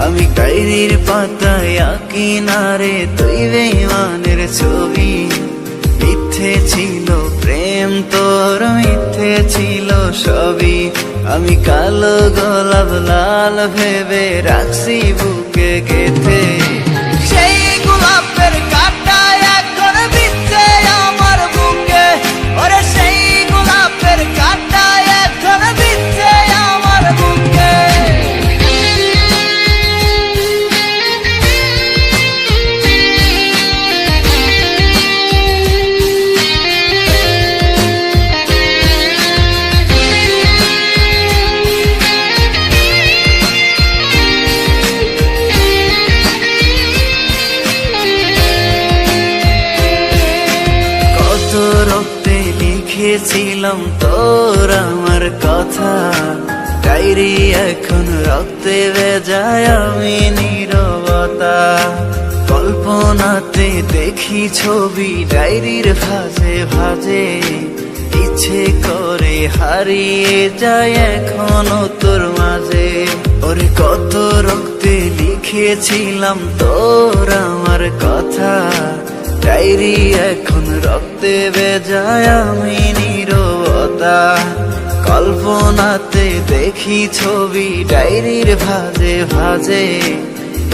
আমি ডায়েরির পাতায় আঁকি না রে তুই বেঈমানের ছবি। মিথ্যে ছিল প্রেম তোর, মিথ্যে ছিল সবই। আমি কালো গোলাপ লাল ভেবে রাখছি বুকে গেথে। সেই গোলাপের কাঁটা এখন বিচ্ছে আমার বুকে, ওরে সেই গোলাপের কাঁটা এখন বিচ্ছে আমার বুকে। রক্তে লিখেছিলাম তোর আমার কথা, ডায়েরি এখন রক্তে ভেজায় আমি নীরবতা। কল্পনাতে দেখি ছবি ডায়েরির ভাঁজে ভাঁজে, ইচ্ছে করে হারিয়ে যায় এখনো তোর মাঝে। ওরে কত রক্তে লিখেছিলাম তোর আমার কথা, ডায়েরি এখন রক্তে ভেজায় আমি নীরবতা। কল্পনাতে দেখি ছবি ডায়েরির ভাঁজে ভাঁজে,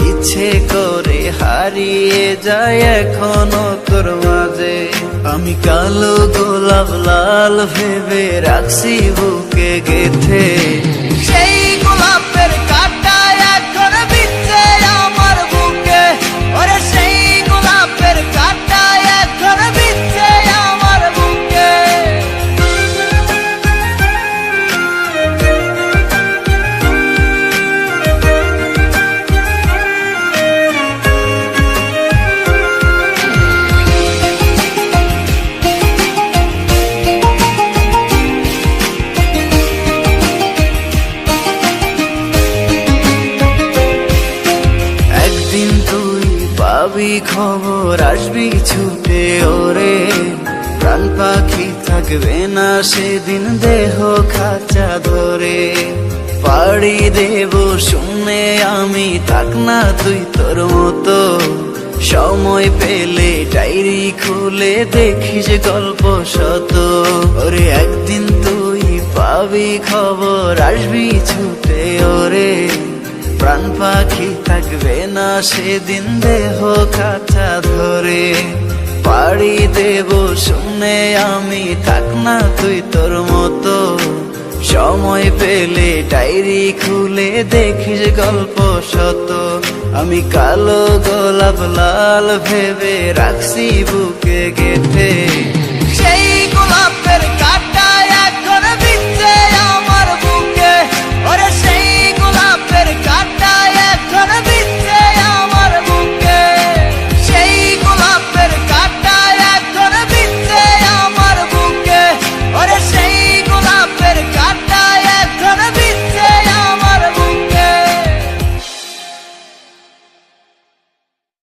ইচ্ছে করে হারিয়ে যায় এখনো তোর মাঝে। আমি কালো গোলাপ লাল ভেবে রাখছি বুকে গেথে। সেই গোলাপের কাঁটা এখন বিচ্ছে আমার বুকে, ওরে সেই গোলাপের কাঁটা এখন বিচ্ছে আমার বুকে। একদিন তুই পাবি খবর, আসবি ছুটে ওরে। প্রাণ পাখি থাকবে না সেদিন দেহ খাঁচা ধরে। পাড়ি দেব শুনে আমি, থাক না তুই তোর মতো। সময় পেলে ডায়েরি খুলে দেখিস গল্প শত। ওরে একদিন তুই পাবি খবর, আসবি ছুটে ওরে। প্রাণ পাখি থাকবে না সেদিন দেহ খাঁচা ধরে। পাড়ি দেব শুনে আমি, থাক না তুই তোর মতো। সময় পেলে ডায়েরি খুলে দেখিস গল্প শত। আমি কালো গোলাপ লাল ভেবে রাখছি বুকে গেথে। সেই গোলাপের